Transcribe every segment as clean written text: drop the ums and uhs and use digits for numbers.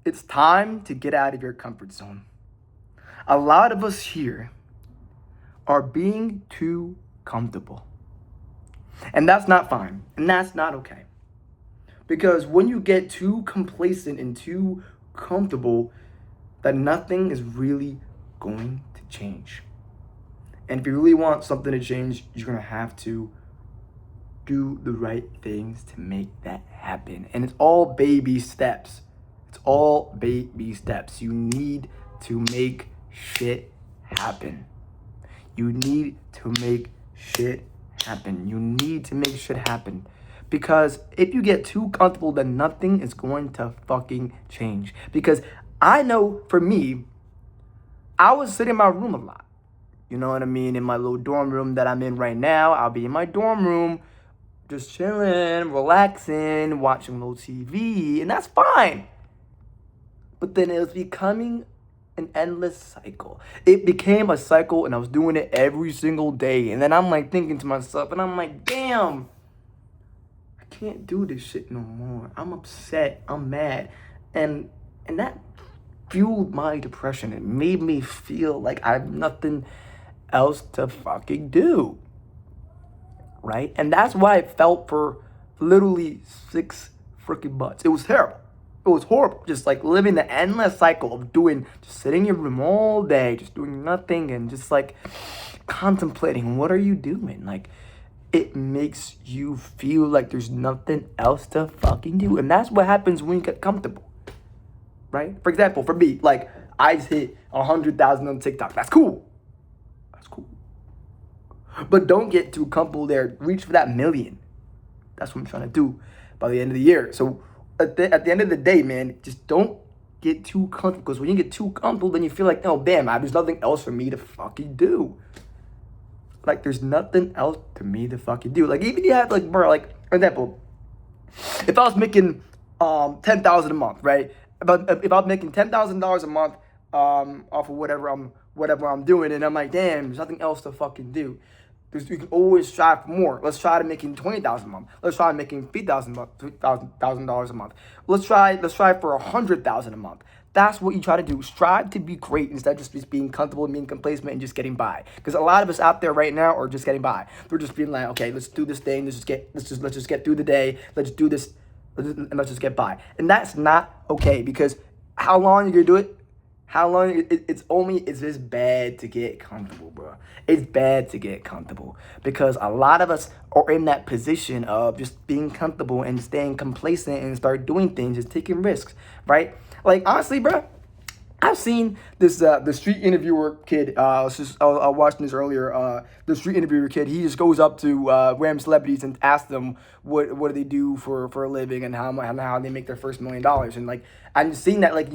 It's time to get out of your comfort zone. A lot of us here are being too comfortable. And that's not fine. And that's not okay. Because when you get too complacent and too comfortable, that nothing is really going to change. And if you really want something to change, you're going to have to do the right things to make that happen. And it's all baby steps. It's all baby steps. You need to make shit happen. You need to make shit happen. You need to make shit happen. Because if you get too comfortable, then nothing is going to fucking change. Because I know for me, I was sitting in my room a lot. You know what I mean? In my little dorm room that I'm in right now, I'll be in my dorm room, just chilling, relaxing, watching a little TV, and that's fine. But then it was becoming an endless cycle. It became a cycle, and I was doing it every single day. And then I'm like thinking to myself, and I'm like, damn, I can't do this shit no more. I'm upset. I'm mad. And that fueled my depression. It made me feel like I have nothing else to fucking do. Right? And that's why I felt for literally 6 freaking months. It was terrible. It was horrible. Just like living the endless cycle of just sitting in your room all day, just doing nothing and just like contemplating what are you doing? Like, it makes you feel like there's nothing else to fucking do. And that's what happens when you get comfortable. Right? For example, for me, like, I just hit 100,000 on TikTok. That's cool. That's cool. But don't get too comfortable there. Reach for that million. That's what I'm trying to do by the end of the year. So at the end of the day, man, just don't get too comfortable. Because when you get too comfortable, then you feel like, oh, damn, there's nothing else for me to fucking do. Like, there's nothing else for me to fucking do. Like, even you have, like, bro, like, for example, if I was making $10,000 a month, right? If I was making $10,000 a month off of whatever I'm doing, and I'm like, damn, there's nothing else to fucking do. You can always strive for more. Let's try to making $20,000 a month. Let's try making $3,000 a month. Let's try for $100,000 a month. That's what you try to do. Strive to be great instead of just being comfortable and being complacent and just getting by. Because a lot of us out there right now are just getting by. They're just being like, okay, let's do this thing. Let's just get through the day. Let's do this, and let's just get by. And that's not okay, because how long are you gonna do it? How long? It's just bad to get comfortable, bro. It's bad to get comfortable because a lot of us are in that position of just being comfortable and staying complacent and start doing things, just taking risks, right? Like, honestly, bro, I've seen this the street interviewer kid. I was watching this earlier. The street interviewer kid, he just goes up to random celebrities and asks them what do they do for a living and how they make their first $1 million. And like, I'm seeing that, like,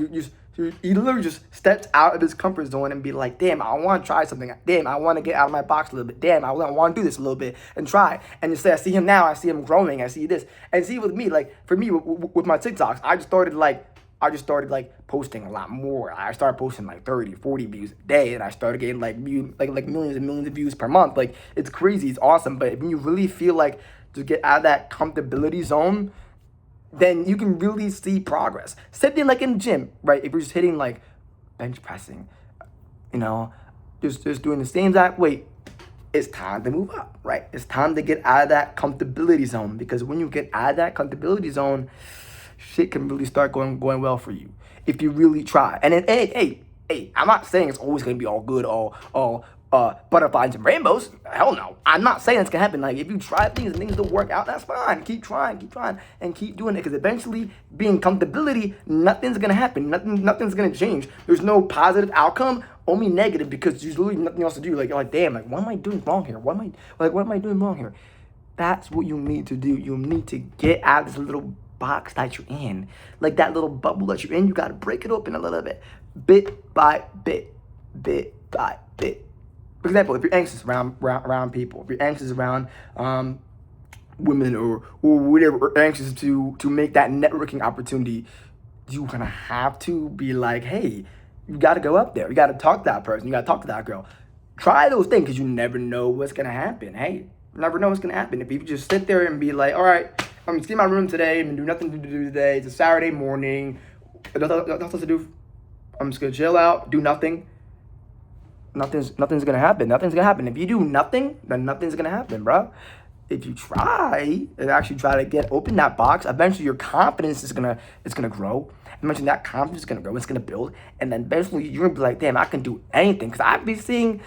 he literally just steps out of his comfort zone and be like, damn, I want to try something. Damn, I want to get out of my box a little bit. Damn, I want to do this a little bit and try. And just say, I see him now. I see him growing. I see this. And see, with me, like, for me, with my TikToks, I just started like posting a lot more. I started posting like 30, 40 views a day, and I started getting like millions and millions of views per month. Like, it's crazy. It's awesome. But when you really feel like to get out of that comfortability zone, then you can really see progress. Same thing like in the gym, right? If you're just hitting like bench pressing, you know, just doing the same exact weight, it's time to move up, right? It's time to get out of that comfortability zone, because when you get out of that comfortability zone, shit can really start going well for you if you really try. And then, hey, I'm not saying it's always gonna be all good, all butterflies and rainbows. Hell no. I'm not saying it's gonna happen. Like, if you try things and things don't work out, that's fine. Keep trying, and keep doing it. Because eventually, being comfortability, nothing's gonna happen. Nothing's gonna change. There's no positive outcome, only negative, because there's literally nothing else to do. Like, you're like, damn, like, what am I doing wrong here? What am I doing wrong here? That's what you need to do. You need to get out of this little box that you're in. Like, that little bubble that you're in, you gotta break it open a little bit by bit by bit. For example, if you're anxious around people, if you're anxious around women or whatever, or anxious to make that networking opportunity, you're gonna have to be like, hey, you gotta go up there. You gotta talk to that person. You gotta talk to that girl. Try those things, because you never know what's gonna happen. Hey, you never know what's gonna happen. If you just sit there and be like, all right, I'm just in my room today and do nothing to do today. It's a Saturday morning. Nothing to do. I'm just gonna chill out, do nothing. Nothing's gonna happen. Nothing's gonna happen. If you do nothing, then nothing's gonna happen, bro. If you try and actually try to open that box, eventually your confidence is gonna grow. Eventually that confidence is gonna grow. It's gonna build, and then eventually you're gonna be like, damn, I can do anything. Because I've been seeing.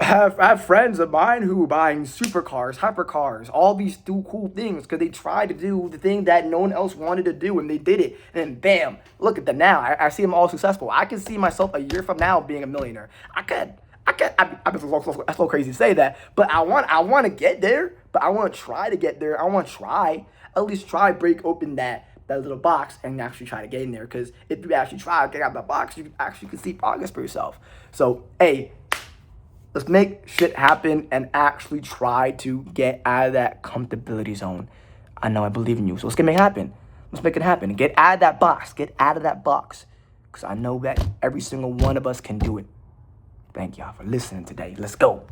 I have friends of mine who are buying supercars, hypercars, all these cool things because they tried to do the thing that no one else wanted to do, and they did it. And then bam, look at them now. I see them all successful. I can see myself a year from now being a millionaire. I could. It's a little crazy to say that, but I want to get there. But I want to try to get there. I want to at least break open that little box and actually try to get in there. Because if you actually try to get out of the box, you actually can see progress for yourself. So, hey, let's make shit happen and actually try to get out of that comfortability zone. I know I believe in you, so let's make it happen. Let's make it happen. Get out of that box. Get out of that box. Because I know that every single one of us can do it. Thank y'all for listening today. Let's go.